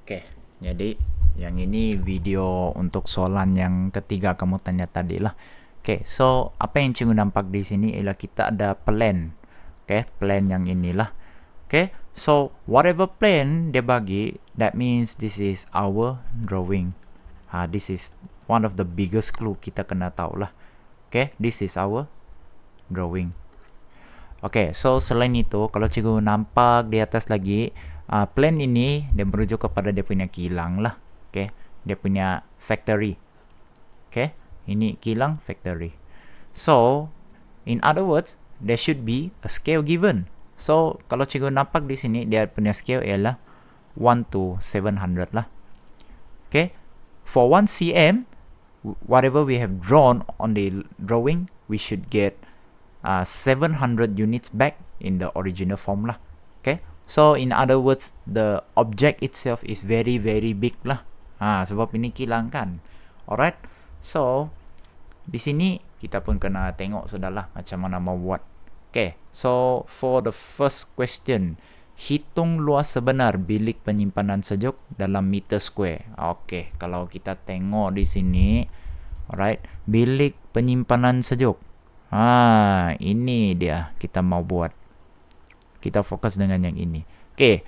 Oke, jadi yang ini video untuk soalan yang ketiga kamu tanya tadi lah. Oke, so apa yang cikgu nampak di sini ialah kita ada plan. Oke, plan yang inilah. Oke, so whatever plan dia bagi, that means this is our drawing. This is one of the biggest clue kita kena tahu lah. Oke, this is our drawing. Oke, so selain itu, kalau cikgu nampak di atas lagi, plan ini dia merujuk kepada dia punya kilang lah. Oke, dia punya factory. Oke, ini kilang factory. So, in other words, there should be a scale given. So, kalau cikgu nampak di sini, dia punya scale ialah 1 to 700 lah. Oke, for 1 cm, whatever we have drawn on the drawing, we should get 700 units back in the original form lah. Okay, so in other words, the object itself is very very big lah. Sebab ini kilang kan. Alright, so di sini kita pun kena tengok sudahlah macam mana mau buat. Okay, so for the first question, hitung luas sebenar bilik penyimpanan sejuk dalam meter square. Okay, kalau kita tengok di sini, alright, bilik penyimpanan sejuk. Ini dia kita mau buat. Kita fokus dengan yang ini. Okay,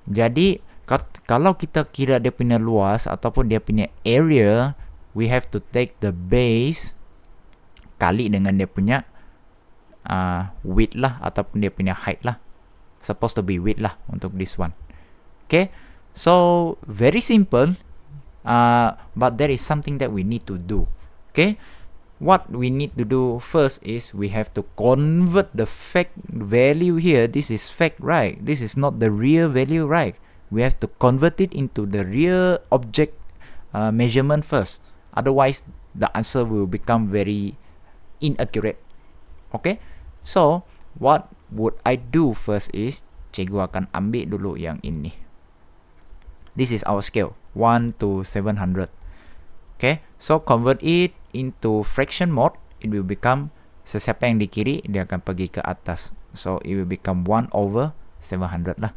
jadi kalau kita kira dia punya luas ataupun dia punya area, we have to take the base kali dengan dia punya width lah ataupun dia punya height lah. Supposed to be width lah untuk this one. Okay, so very simple, but there is something that we need to do. Okay, what we need to do first is we have to convert the fact value here. This is fact, right? This is not the real value, right? We have to convert it into the real object measurement first. Otherwise, the answer will become very inaccurate. Okay? So, what would I do first is, cikgu akan ambil dulu yang ini. This is our scale, 1 to 700. Okay? So, convert it into fraction mode, it will become, sesiapa yang di kiri dia akan pergi ke atas, so it will become 1 over 700 lah.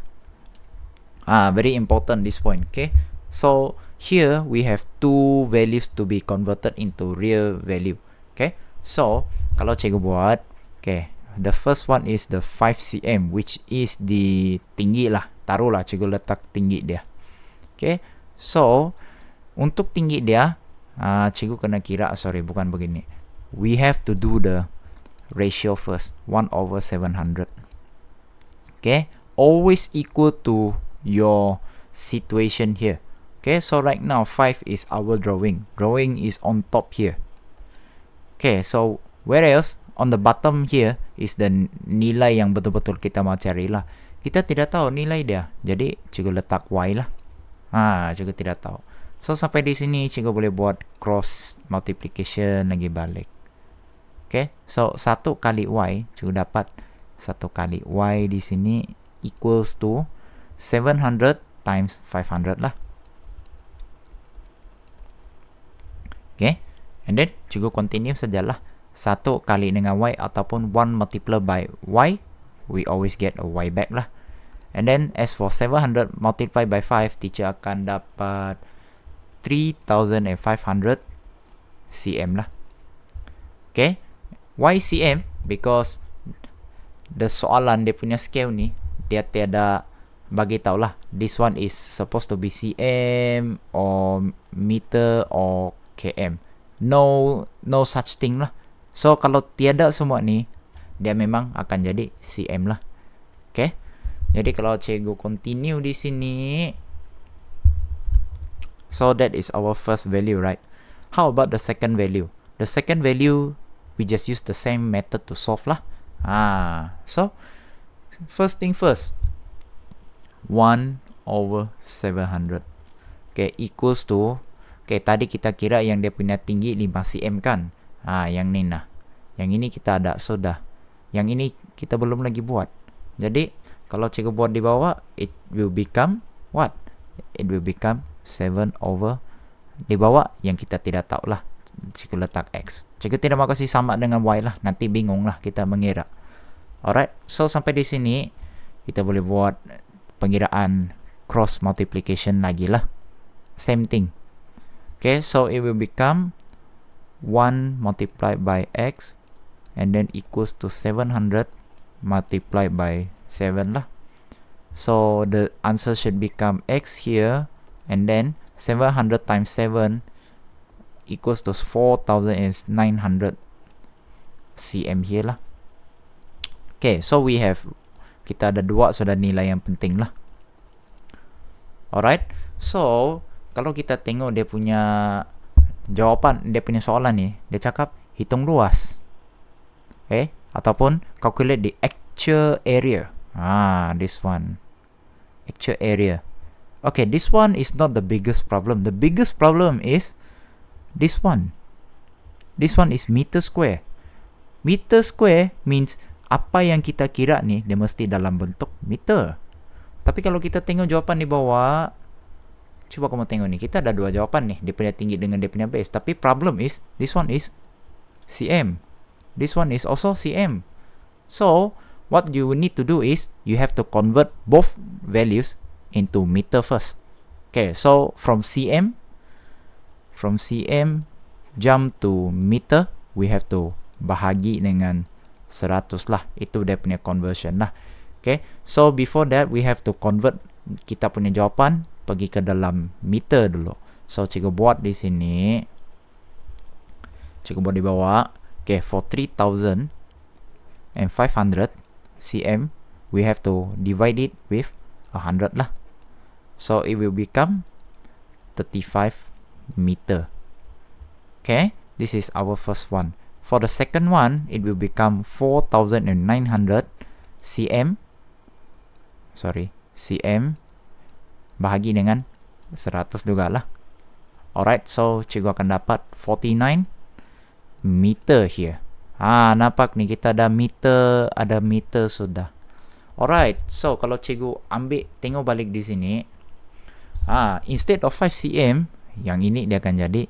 Very important this point. Okay, so here we have two values to be converted into real value. Okay, so kalau cikgu buat, okay, the first one is the 5 cm, which is the tinggi lah, taruhlah cikgu letak tinggi dia. Okay, so untuk tinggi dia, cikgu kena kira, bukan begini. We have to do the ratio first, 1 over 700. Okay, always equal to your situation here. Okay, so right now 5 is our drawing. Drawing is on top here. Okay, so whereas on the bottom here is the nilai yang betul-betul kita mau cari lah. Kita tidak tahu nilai dia, jadi cikgu letak Y lah. Cikgu tidak tahu. So, sampai di sini cikgu boleh buat cross multiplication lagi balik. Okay, so 1 kali Y, cikgu dapat 1 kali Y di sini equals to 700 times 500 lah. Okay, and then cikgu continue sajalah. 1 kali dengan Y ataupun 1 multiplied by Y, we always get a Y back lah. And then as for 700 multiplied by 5, teacher akan dapat 3,500 cm lah. Okay, why cm? Because the soalan dia punya scale ni, dia tiada bagi tahu lah, this one is supposed to be cm or meter or km. No such thing lah. So kalau tiada semua ni, dia memang akan jadi cm lah. Okay, jadi kalau cikgu continue di sini, so that is our first value, right? How about the second value? The second value, we just use the same method to solve lah. So first thing first, 1 over 700. Okay, equals to, okay, tadi kita kira yang dia punya tinggi 5 cm kan? Yang ni nah. Yang ini kita ada sudah. Yang ini kita belum lagi buat. Jadi kalau cikgu buat di bawah, it will become what? It will become 7 over, di bawah yang kita tidak tahu lah, cikgu letak X. Cikgu tidak mau kasih sama dengan Y lah, nanti bingung lah kita mengira. Alright, so sampai di sini kita boleh buat pengiraan cross multiplication lagi lah. Same thing. Okay, so it will become 1 multiplied by x and then equals to 700 multiplied by 7 lah. So the answer should become x here, and then 700 times 7 equals to 4,900 cm here lah. Okay, so kita ada dua sudah nilai yang penting lah. Alright, so kalau kita tengok dia punya jawapan, dia punya soalan ni, dia cakap hitung luas, ataupun calculate the actual area. This one, actual area. Okay, this one is not the biggest problem. The biggest problem is this one. This one is meter square. Meter square means apa yang kita kira ni dia mesti dalam bentuk meter. Tapi kalau kita tengok jawapan di bawah, cuba kamu tengok ni, kita ada dua jawapan nih, dia punya tinggi dengan dia punya base. Tapi problem is this one is cm, this one is also cm. So what you need to do is you have to convert both values into meter first. Okay, so from cm jump to meter, we have to bahagi dengan 100 lah. Itu dia punya conversion lah. Okay, so before that we have to convert kita punya jawapan pergi ke dalam meter dulu. So cikgu buat di sini, cikgu buat di bawah. Okay, for 3,500 cm we have to divide it with 100 lah. So it will become 35 meter. Okay, this is our first one. For the second one, it will become 4,900 cm. Cm bahagi dengan 100 juga lah. Alright, so cikgu akan dapat 49 meter here. Nampak ni kita ada meter sudah. Alright, so kalau cikgu ambil, tengok balik di sini, instead of 5 cm, yang ini dia akan jadi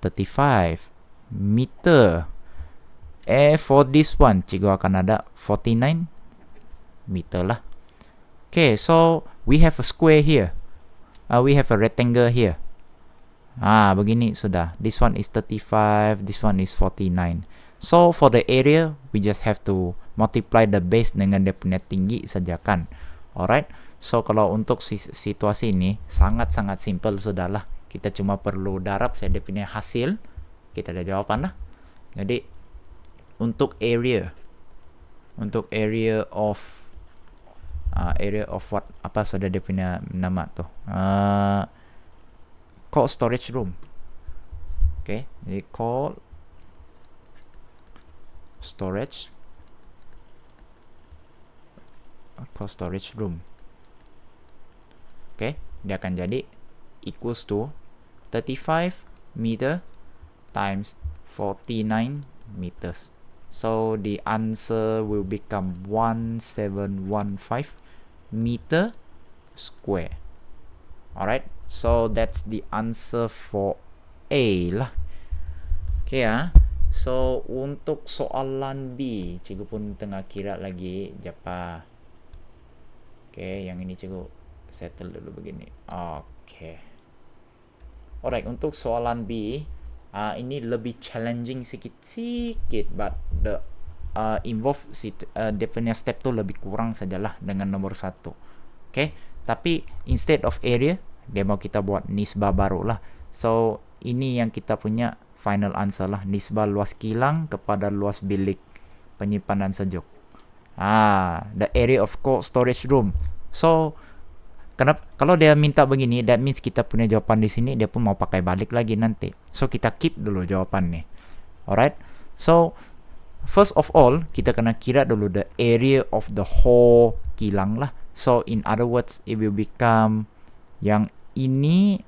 35 meter. For this one, cikgu akan ada 49 meter lah. Okay, so we have a square here. We have a rectangle here. Begini sudah. This one is 35, this one is 49. So for the area, we just have to multiply the base dengan dia punya tinggi saja kan. Alright, so kalau untuk situasi ini sangat-sangat simple sudah lah. Kita cuma perlu darab saja dia punya hasil, kita ada jawapan lah. Jadi untuk area of what, apa sudah dia punya nama tu, cold storage room. Okay, jadi cold storage room. Okay, dia akan jadi equals to 35 meter times 49 meters. So the answer will become 1715 meter square. Alright, so that's the answer for A lah. Okay so untuk soalan B, cikgu pun tengah kira lagi japa. Okay, yang ini cikgu settle dulu begini. Okay, alright, untuk soalan B, ini lebih challenging sikit, but the involve dia punya step tu lebih kurang sajalah dengan nomor 1. Okay, tapi instead of area, dia mau kita buat nisbah baru lah. So ini yang kita punya final answer lah, nisbah luas kilang kepada luas bilik penyimpanan sejuk. The area of cold storage room. So kenapa kalau dia minta begini, that means kita punya jawapan di sini dia pun mau pakai balik lagi nanti. So kita keep dulu jawapan ni. Alright, so first of all kita kena kira dulu the area of the whole kilang lah. So in other words, it will become yang ini,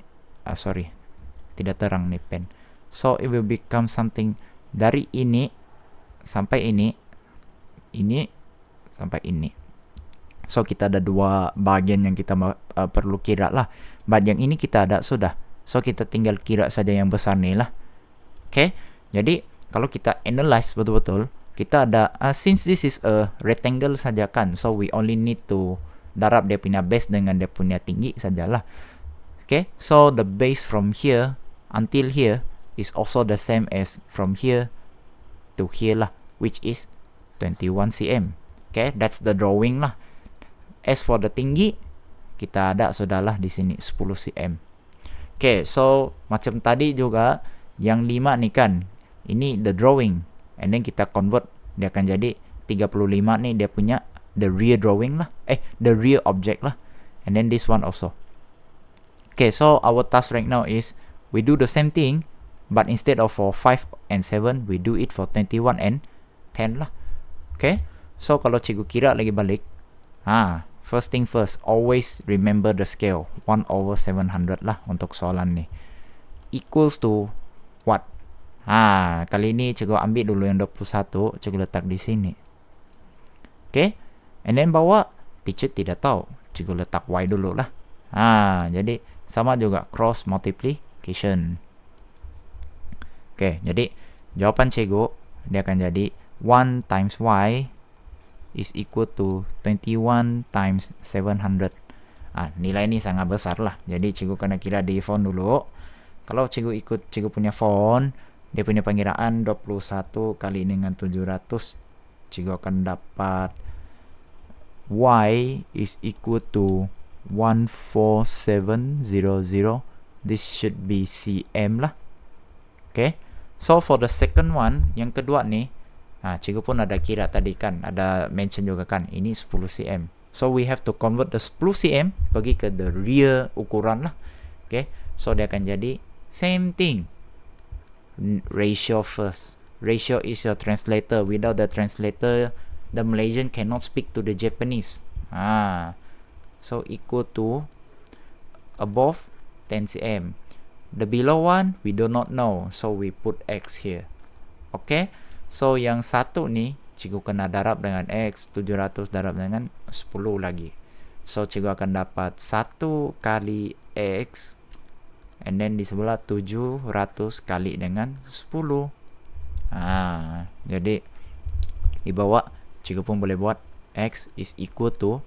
tidak terang ni pen. So it will become something dari ini sampai ini sampai ini. So kita ada dua bagian yang kita perlu kira lah. Bagian ini kita ada sudah. So kita tinggal kira saja yang besar ni lah. Okay, jadi kalau kita analyze betul-betul, kita ada since this is a rectangle saja kan, so we only need to darab dia punya base dengan dia punya tinggi sajalah. Okay, so the base from here until here is also the same as from here to here lah, which is 21 cm. Okay, that's the drawing lah. As for the tinggi, kita ada sudahlah di sini 10 cm. Okay, so macam tadi juga yang 5 nih kan, ini the drawing, and then kita convert, dia akan jadi 35 nih dia punya the rear drawing lah, the rear object lah, and then this one also. Okay, so our task right now is we do the same thing, but instead of for 5 and 7, we do it for 21 and 10 lah. Okay, so kalau cikgu kira lagi balik, first thing first, always remember the scale 1/700 lah untuk soalan ni. Equals to what? Kali ini cikgu ambil dulu yang 21, cikgu letak di sini. Okay, and then bawah teacher tidak tahu, cikgu letak Y dulu lah. Jadi sama juga cross multiplication. Okay, jadi jawapan cikgu dia akan jadi 1 times Y is equal to 21 times 700. Nilai ini sangat besar lah. Jadi cikgu kena kira di font dulu. Kalau cikgu ikut cikgu punya font, dia punya pengiraan 21 kali dengan 700, cikgu akan dapat Y is equal to 14700. This should be cm lah. Okay, so for the second one, yang kedua ni, cikgu pun ada kira tadi kan, ada mention juga kan, ini 10 cm. So we have to convert the 10 cm pergi ke the rear ukuran lah. Okay, so dia akan jadi same thing, ratio first. Ratio is your translator. Without the translator, the Malaysian cannot speak to the Japanese. So equal to above 10 cm. The below one we do not know, so we put X here. Okay, so yang satu ni cikgu kena darab dengan X, 700 darab dengan 10 lagi. So cikgu akan dapat 1 kali X, and then di sebelah 700 kali dengan 10. Jadi di bawah cikgu pun boleh buat X is equal to,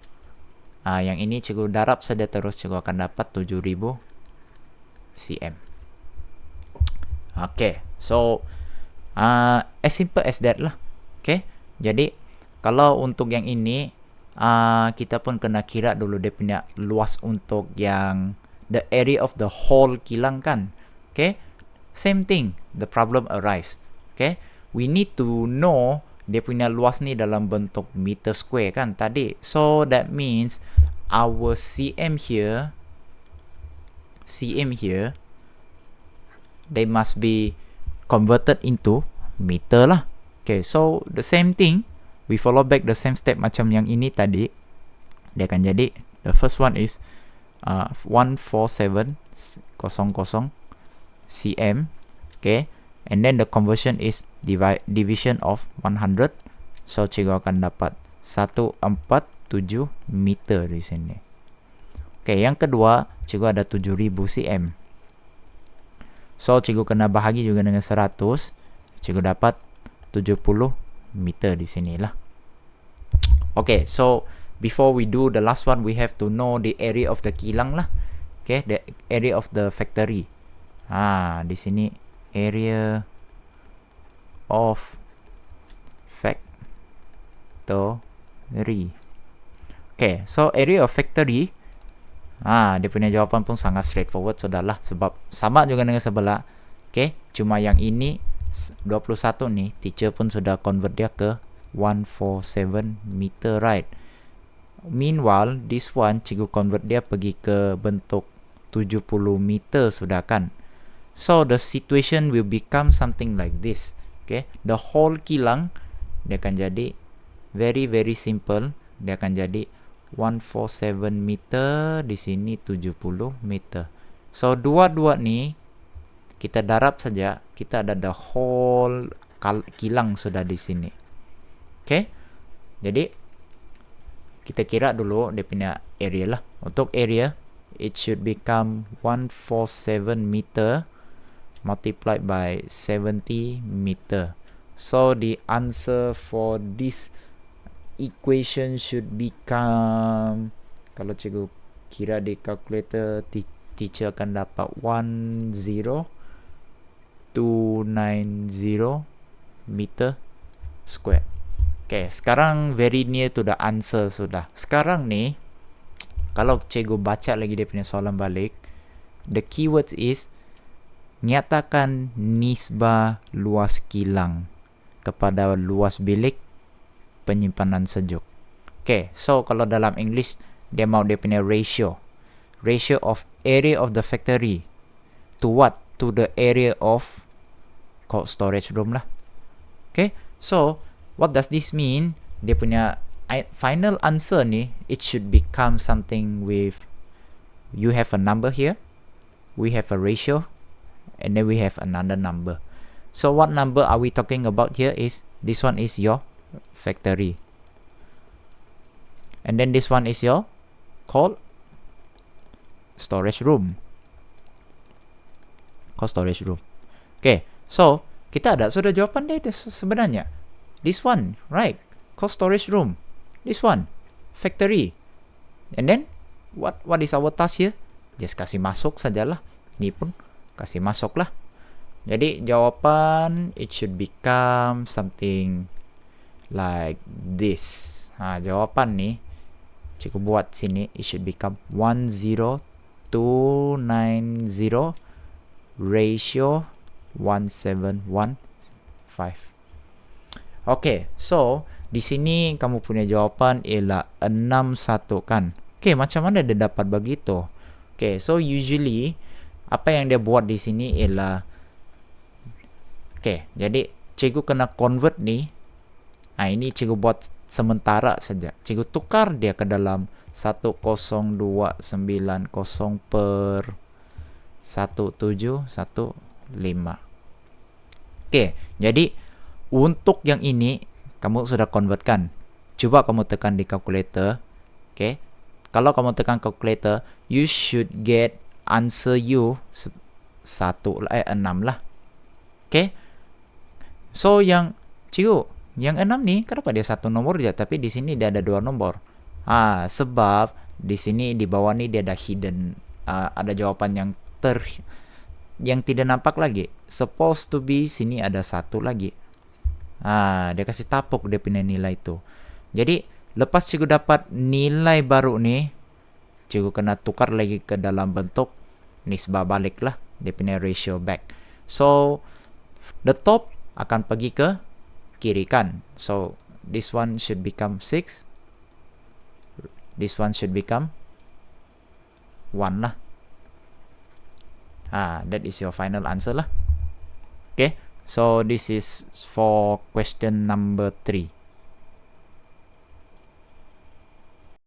yang ini cikgu darab saja terus, cikgu akan dapat 7000 cm. Okay, so as simple as that lah. Okay, jadi kalau untuk yang ini, kita pun kena kira dulu dia punya luas untuk yang the area of the whole kilang kan. Okay, same thing, the problem arise. Okay, we need to know dia punya luas ni dalam bentuk meter square kan tadi. So that means our cm here, they must be converted into meter lah. Okay, so the same thing, we follow back the same step macam yang ini tadi. Dia akan jadi, the first one is 14700 cm. Okay, and then the conversion is division of 100. So cikgu akan dapat 147 meter di sini. Okay, yang kedua, cikgu ada 7000 cm. So cikgu kena bahagi juga dengan 100. Cikgu dapat 70 meter di sinilah. Okay, so before we do the last one, we have to know the area of the kilang lah. Okay, the area of the factory. Di sini area of factory. Okay, so area of factory, dia punya jawapan pun sangat straightforward sudahlah, sebab sama juga dengan sebelah. Okay, cuma yang ini 21 nih, teacher pun sudah convert dia ke 147 meter, right? Meanwhile, this one cikgu convert dia pergi ke bentuk 70 meter sudah kan. So the situation will become something like this. Okay, the whole kilang dia akan jadi very simple. Dia akan jadi 147 meter, di sini 70 meter. So dua-dua ni kita darab saja, kita ada the whole kilang sudah di sini. Okay, jadi kita kira dulu dia punya area lah. Untuk area, it should become 147 meter multiplied by 70 meter. So the answer for this equation should become Kalau cikgu kira di calculator, teacher akan dapat 10290 meter square. Okay, sekarang very near to the answer sudah. Sekarang ni, kalau cikgu baca lagi dia punya soalan balik, the keywords is nyatakan nisbah luas kilang kepada luas bilik penyimpanan sejuk. Okay, so kalau dalam English, dia mau dia punya ratio. Ratio of area of the factory to what? To the area of cold storage room lah. Okay, so what does this mean? Dia punya final answer ni, it should become something with, you have a number here, we have a ratio, and then we have another number. So what number are we talking about here is, this one is your factory. And then this one is your cold storage room. Cold storage room. Okay, so kita ada sudah jawapan dia sebenarnya. This one, right? Cold storage room. This one, factory. And then what is our task here? Just kasih masuk sajalah. Ini pun kasih masuk lah. Jadi jawapan it should become something like this. Jawapan ni cikgu buat sini, it should become 10290 ratio 1715. Okay, so di sini kamu punya jawapan ialah 61 kan. Okay, macam mana dia dapat begitu? Okay, so usually apa yang dia buat di sini ialah, okay, jadi cikgu kena convert ni. Ini cikgu buat sementara saja. Cikgu tukar dia ke dalam 10290 per 1715. Okay, jadi untuk yang ini kamu sudah convertkan. Cuba kamu tekan di calculator. Okay, kalau kamu tekan calculator, you should get answer you 6 lah. Okay, so yang cikgu, yang 6 ni, kenapa dia satu nombor je, tapi di sini dia ada 2 nombor? Sebab di sini di bawah ni dia ada hidden, ada jawapan yang tidak nampak lagi. Supposed to be sini ada 1 lagi. Dia kasih tapuk dia punya nilai tu. Jadi lepas cikgu dapat nilai baru ni, cikgu kena tukar lagi ke dalam bentuk nisbah balik lah, dia punya ratio back. So the top akan pergi ke kiri kan. So this one should become 6, this one should become 1 lah. That is your final answer lah. Okay, so this is for question number 3.